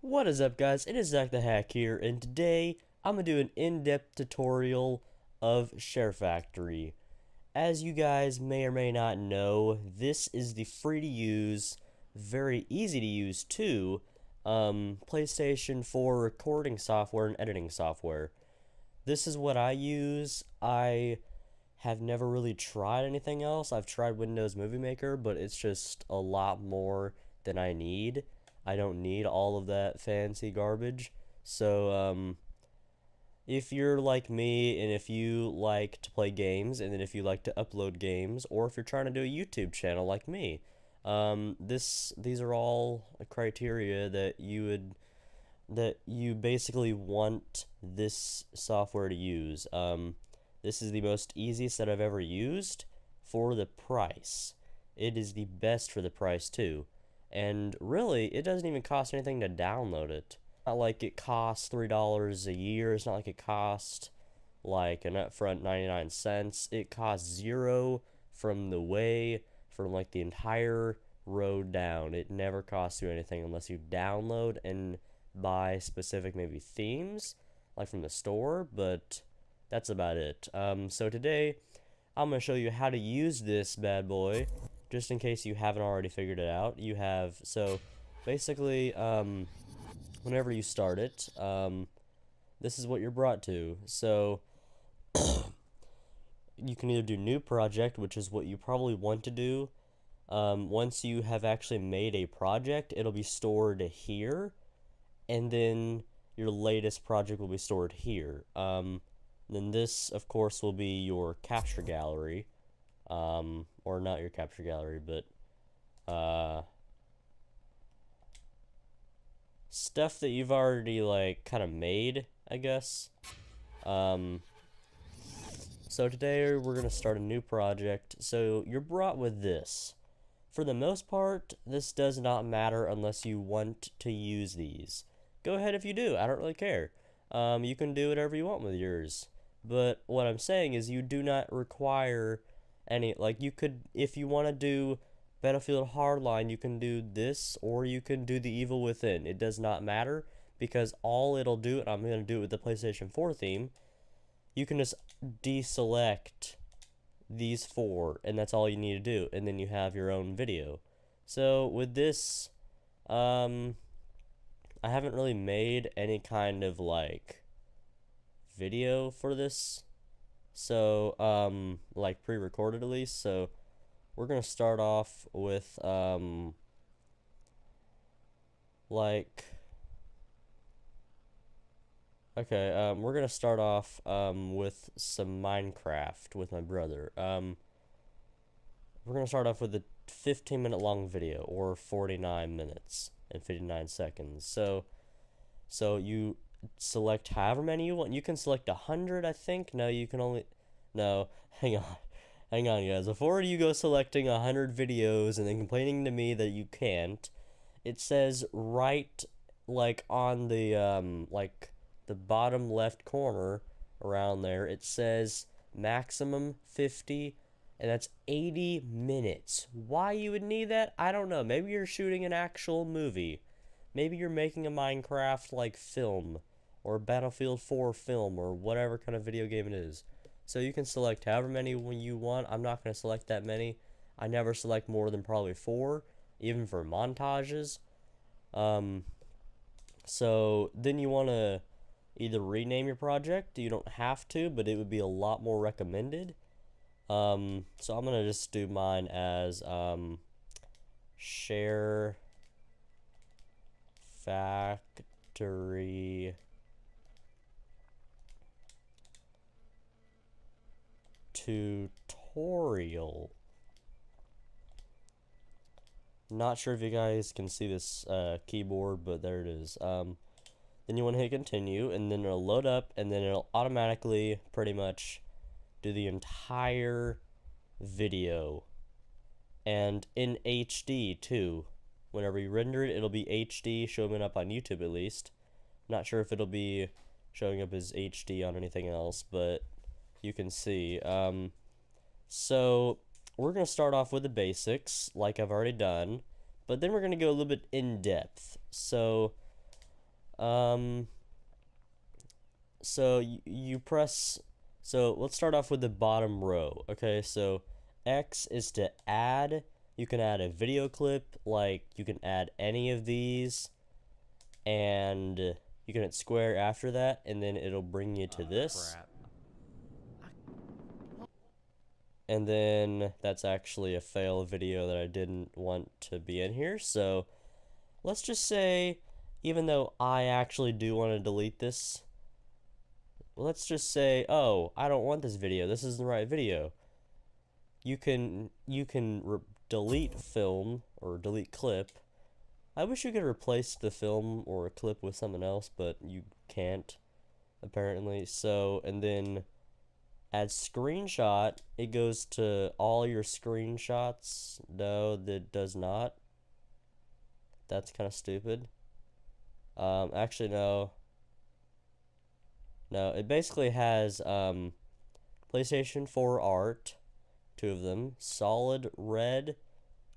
What is up, guys? It is Zach the Hack here, and today I'm going to do an in-depth tutorial of SHAREfactory. As you guys may or may not know, this is the free-to-use, very easy-to-use too, PlayStation 4 recording software and editing software. This is what I use. I have never really tried anything else. I've tried Windows Movie Maker, but it's just a lot more than I need. I don't need all of that fancy garbage. So, if you're like me and if you like to play games and then if you like to upload games or if you're trying to do a YouTube channel like me, these are all criteria that you basically want this software to use. This is the most easiest that I've ever used for the price. It is the best for the price too. And really, it doesn't even cost anything to download it. Not like it costs $3 a year. It's not like it costs like an upfront 99 cents. It costs zero from like the entire road down. It never costs you anything unless you download and buy specific maybe themes like from the store, but that's about it. So today I'm going to show you how to use this bad boy, just in case you haven't already figured it out. So basically, whenever you start it, this is what you're brought to. So you can either do new project, which is what you probably want to do. Once you have actually made a project, it'll be stored here, and then your latest project will be stored here. Then this, of course, will be your capture gallery, or not your capture gallery, but stuff that you've already like kind of made, I guess. So today we're gonna start a new project. So you're brought with this. For the most part, this does not matter unless you want to use these. Go ahead if you do. I don't really care. You can do whatever you want with yours. But what I'm saying is you do not require any, like you could, if you want to do Battlefield Hardline, you can do this, or you can do The Evil Within. It does not matter, because all it'll do, and I'm going to do it with the PlayStation 4 theme, you can just deselect these four, and that's all you need to do, and then you have your own video. So with this, I haven't really made any kind of like video for this, so like pre-recorded at least. So we're gonna start off with we're gonna start off with some Minecraft with my brother. We're gonna start off with a 15-minute long video, or 49 minutes and 59 seconds. So you select however many you want. You can select 100, I think. No, you can only... No, hang on. Hang on, guys. Before you go selecting 100 videos and then complaining to me that you can't, it says right, like, on the, like, the bottom left corner around there, it says maximum 50, and that's 80 minutes. Why you would need that? I don't know. Maybe you're shooting an actual movie. Maybe you're making a Minecraft, like, film, or Battlefield 4 film, or whatever kind of video game it is. So you can select however many you want. I'm not going to select that many. I never select more than probably 4, even for montages. So then you want to either rename your project. You don't have to, but it would be a lot more recommended. So I'm going to just do mine as SHAREfactory tutorial. Not sure if you guys can see this keyboard, but there it is. Then you want to hit continue, and then it'll load up, and then it'll automatically pretty much do the entire video, and in HD too. Whenever you render it, it'll be HD, showing up on YouTube at least. Not sure if it'll be showing up as HD on anything else, but you can see. So we're going to start off with the basics, like I've already done, but then we're going to go a little bit in depth. So So you press, so let's start off with the bottom row. Okay, so X is to add. You can add a video clip, like you can add any of these, and you can hit square after that, and then it'll bring you to this. Crap. And then that's actually a fail video that I didn't want to be in here. So let's just say, even though I actually do want to delete this, let's just say, oh, I don't want this video. This isn't the right video. You can delete film or delete clip. I wish you could replace the film or a clip with something else, but you can't, apparently. So, and then add screenshot, it goes to all your screenshots. No, that does not. That's kind of stupid. Actually, no. No, it basically has PlayStation 4 art, 2 of them, solid red,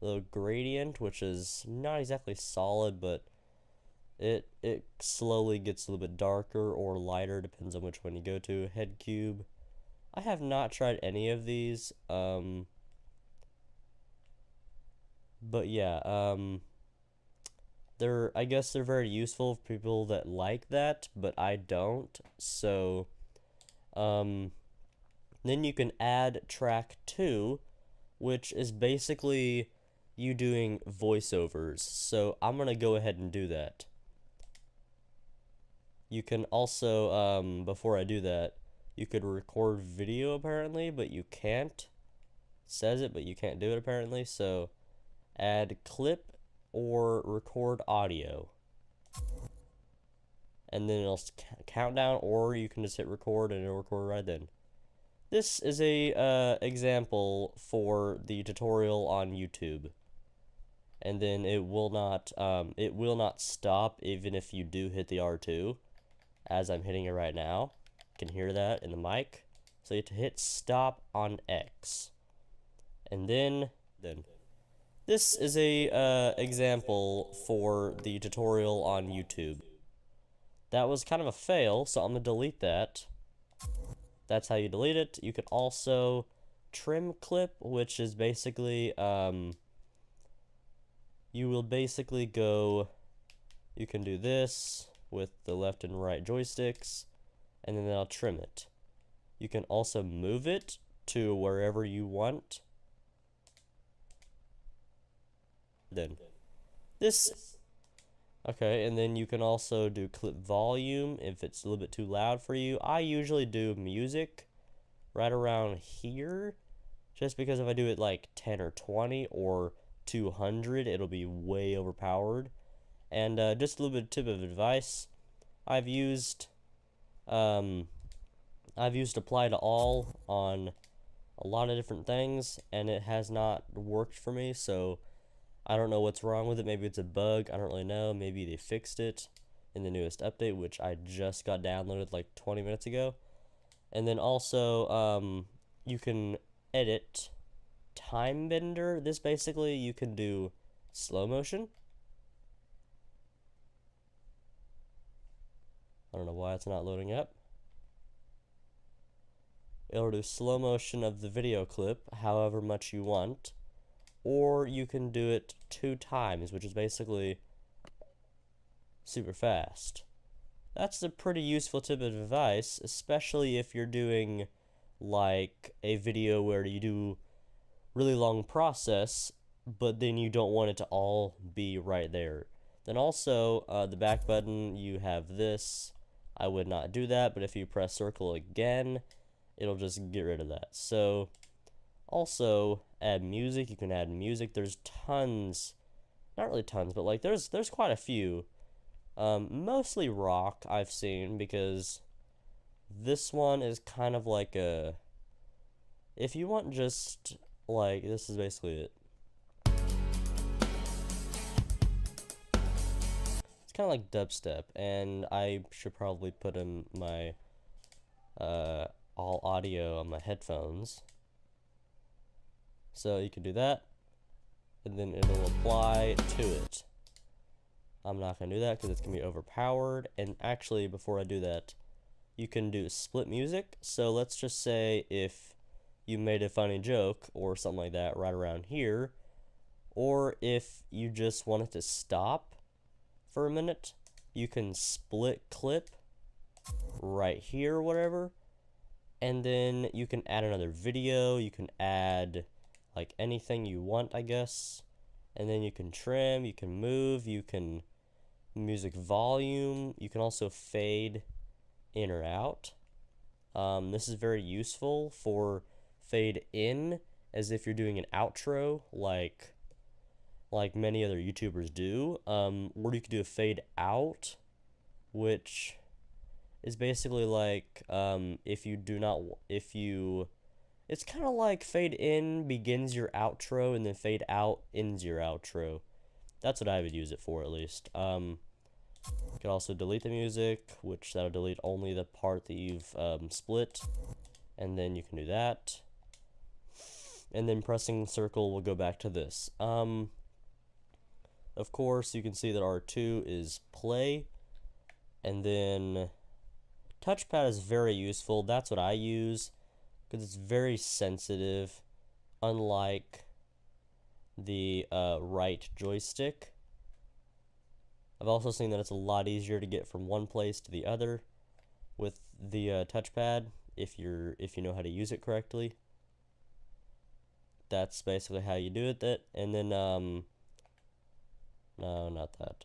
little gradient, which is not exactly solid, but it slowly gets a little bit darker or lighter, depends on which one you go to. Head cube. I have not tried any of these, but yeah, I guess they're very useful for people that like that, but I don't. So, then you can add track 2, which is basically you doing voiceovers. So I'm gonna go ahead and do that. You can also, before I do that, you could record video apparently, but you can't. It says it, but you can't do it apparently. So add clip or record audio. And then it'll count down, or you can just hit record and it'll record right then. This is a example for the tutorial on YouTube. And then it will not stop even if you do hit the R2, as I'm hitting it right now. You can hear that in the mic. So you have to hit stop on X. And then this is a example for the tutorial on YouTube. That was kind of a fail, so I'm gonna delete that. That's how you delete it. You can also trim clip, which is basically you will basically go, you can do this with the left and right joysticks, and then I'll trim it. You can also move it to wherever you want. Then this, okay, and then you can also do clip volume if it's a little bit too loud for you. I usually do music right around here, just because if I do it like 10 or 20 or 200, it'll be way overpowered. And just a little bit of tip of advice, I've used apply to all on a lot of different things, and it has not worked for me. So I don't know what's wrong with it. Maybe it's a bug. I don't really know. Maybe they fixed it in the newest update, which I just got downloaded like 20 minutes ago. And then also, you can edit time bender. This basically, you can do slow motion. I don't know why it's not loading up. It'll do slow motion of the video clip, however much you want. Or you can do it 2 times, which is basically super fast. That's a pretty useful tip of advice, especially if you're doing like a video where you do really long process, but then you don't want it to all be right there. Then also, the back button, you have this. I would not do that, but if you press circle again, it'll just get rid of that. So, also, add music. You can add music. There's tons, not really tons, but like there's quite a few. Mostly rock I've seen, because this one is kind of like a, if you want just like, this is basically it. It's kind of like dubstep, and I should probably put in my all audio on my headphones. So you can do that, and then it'll apply to it. I'm not going to do that because it's going to be overpowered. And actually, before I do that, you can do split music. So let's just say if you made a funny joke or something like that right around here, or if you just want it to stop for a minute, you can split clip right here or whatever, and then you can add another video, you can add like anything you want, I guess, and then you can trim, you can move, you can music volume, you can also fade in or out. This is very useful for fade in, as if you're doing an outro like many other YouTubers do, or you could do a fade out, which is basically like it's kind of like fade in begins your outro and then fade out ends your outro. That's what I would use it for, at least. You can also delete the music, which that'll delete only the part that you've split, and then you can do that. And then pressing circle will go back to this. Of course, you can see that R2 is play, and then touchpad is very useful. That's what I use because it's very sensitive, unlike the right joystick. I've also seen that it's a lot easier to get from one place to the other with the touchpad if you know how to use it correctly. That's basically how you do it. And then no, not that.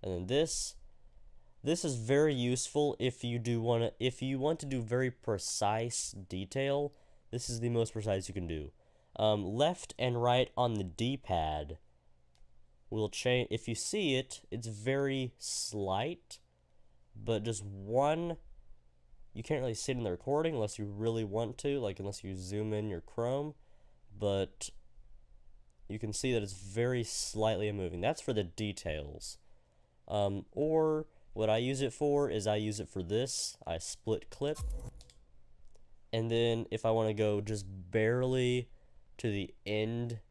And then this is very useful if you want to do very precise detail. This is the most precise you can do. Left and right on the D-pad will change. If you see it, it's very slight, but just one. You can't really see it in the recording unless you really want to, like unless you zoom in your Chrome, but you can see that it's very slightly moving. That's for the details. Or what I use it for is I use it for this. I split clip. And then if I want to go just barely to the end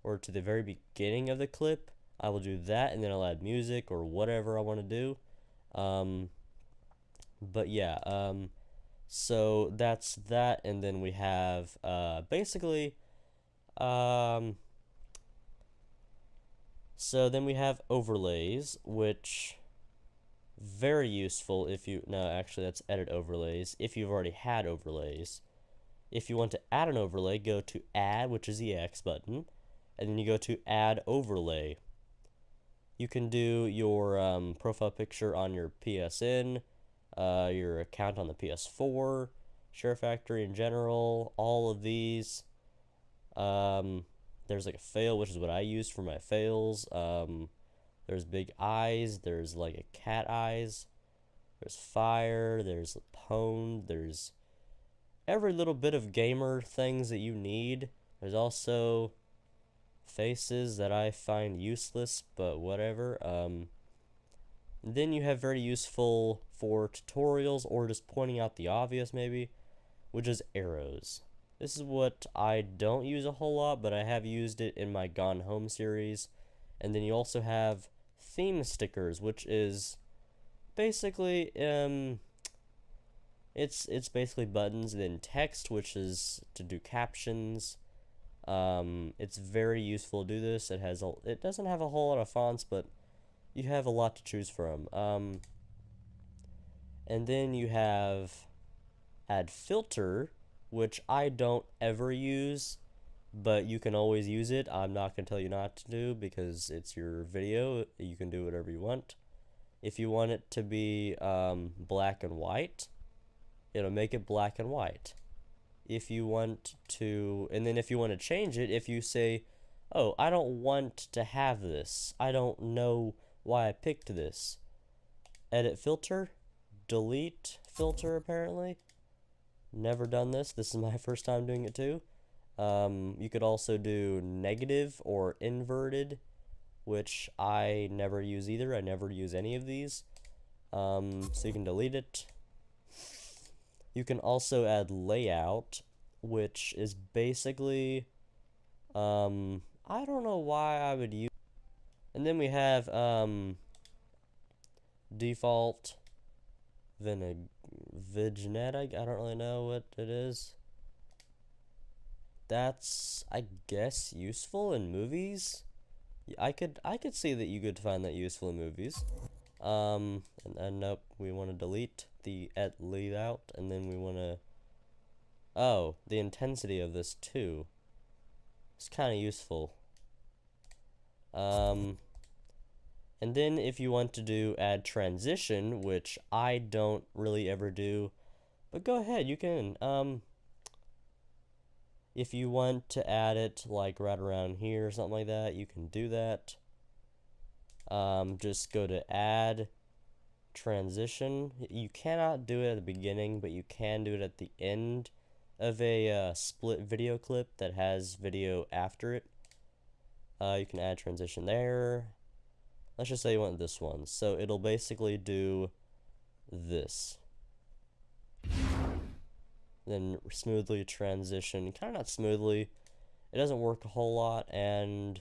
or to the very beginning of the clip, I will do that, and then I'll add music or whatever I want to do. But yeah, so that's that, and then we have basically so then we have overlays, which very useful if you, no, actually that's edit overlays, if you've already had overlays. If you want to add an overlay, go to add, which is the X button, and then you go to add overlay. You can do your profile picture on your PSN, your account on the PS4, SHAREfactory in general, all of these. There's like a fail, which is what I use for my fails. There's big eyes, there's like a cat eyes, there's fire, there's pwned, there's every little bit of gamer things that you need. There's also faces that I find useless, but whatever. Then you have very useful for tutorials or just pointing out the obvious maybe, which is arrows. This is what I don't use a whole lot, but I have used it in my Gone Home series. And then you also have theme stickers, which is basically it's basically buttons, and then text, which is to do captions. It's very useful to do this. It doesn't have a whole lot of fonts, but you have a lot to choose from. And then you have add filter, which I don't ever use, but you can always use it. I'm not going to tell you not to do, because it's your video. You can do whatever you want. If you want it to be black and white, it'll make it black and white. If you want to, and then if you want to change it, if you say, oh, I don't want to have this, I don't know why I picked this, edit filter, delete filter, apparently. Never done this. This is my first time doing it too. You could also do negative or inverted, which I never use either. I never use any of these. So you can delete it. You can also add layout, which is basically, I don't know why I would use. And then we have default vignette. I don't really know what it is. That's, I guess, useful in movies. I could see that you could find that useful in movies. And nope, we want to delete the leave out, and then we want to, oh, the intensity of this too. It's kind of useful. And then if you want to do add transition, which I don't really ever do, but go ahead, you can. If you want to add it like right around here or something like that, you can do that. Just go to add transition. You cannot do it at the beginning, but you can do it at the end of a split video clip that has video after it. You can add transition there. Let's just say you want this one. So it'll basically do this. Then smoothly transition. Kind of not smoothly. It doesn't work a whole lot, and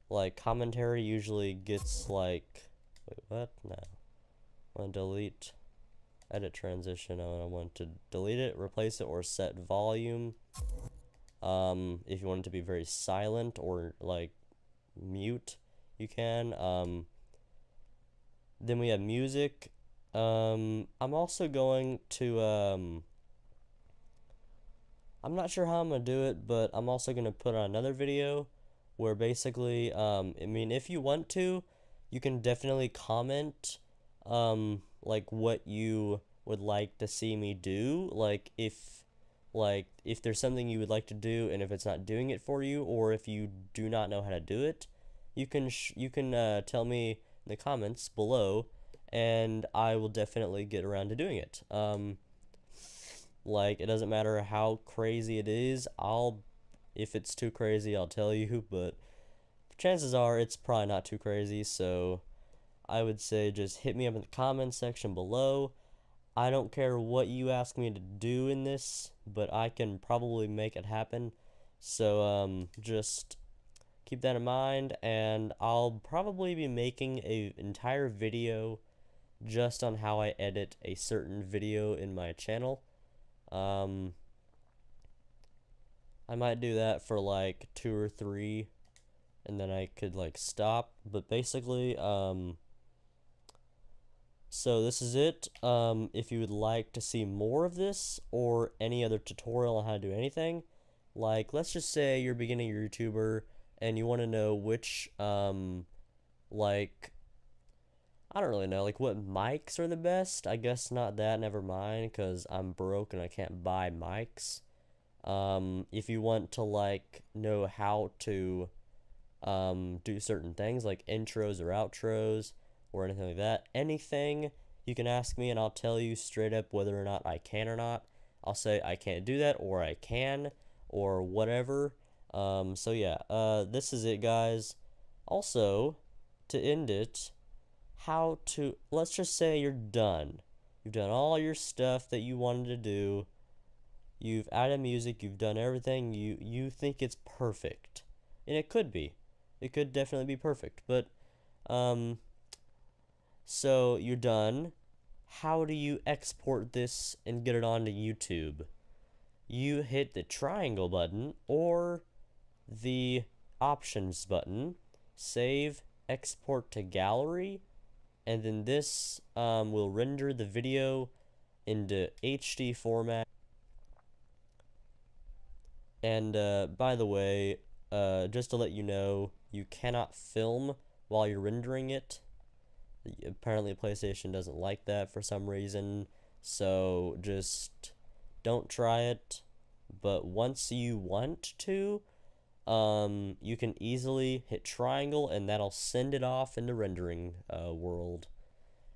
like commentary usually gets like, wait, what? No. I want to delete, edit transition. I want to delete it, replace it, or set volume. If you want it to be very silent or like mute, you can. Then we have music. I'm also going to I'm not sure how I'm gonna do it, but I'm also gonna put on another video where basically, I mean, if you want to, you can definitely comment, like what you would like to see me do, like if there's something you would like to do, and if it's not doing it for you, or if you do not know how to do it, you can tell me in the comments below, and I will definitely get around to doing it. Like, it doesn't matter how crazy it is, if it's too crazy, I'll tell you, but chances are it's probably not too crazy, so I would say just hit me up in the comments section below. I don't care what you ask me to do in this, but I can probably make it happen, so just keep that in mind, and I'll probably be making an entire video just on how I edit a certain video in my channel. I might do that for like 2 or 3, and then I could like stop, but basically, so this is it. If you would like to see more of this, or any other tutorial on how to do anything, like, let's just say you're a beginning YouTuber, and you want to know which, like, I don't really know, like, what mics are the best. I guess not that, never mind, because I'm broke and I can't buy mics. If you want to, like, know how to, do certain things, like intros or outros, or anything like that, anything, you can ask me and I'll tell you straight up whether or not I can or not. I'll say I can't do that, or I can, or whatever. So yeah, this is it, guys. Also, to end it, let's just say you're done. You've done all your stuff that you wanted to do. You've added music, you've done everything, you think it's perfect. And it could be. It could definitely be perfect. But, so you're done. How do you export this and get it onto YouTube? You hit the triangle button or the options button, save, export to gallery, and then this will render the video into HD format. And by the way, just to let you know, you cannot film while you're rendering it. Apparently PlayStation doesn't like that for some reason, so just don't try it. But once you want to, you can easily hit triangle, and that'll send it off in the rendering world.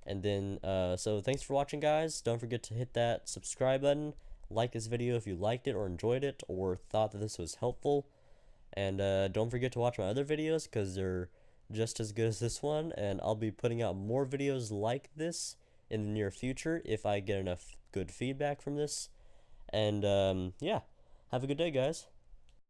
And then, so thanks for watching, guys. Don't forget to hit that subscribe button. Like this video if you liked it or enjoyed it or thought that this was helpful. And don't forget to watch my other videos, because they're just as good as this one. And I'll be putting out more videos like this in the near future if I get enough good feedback from this. And yeah, have a good day, guys.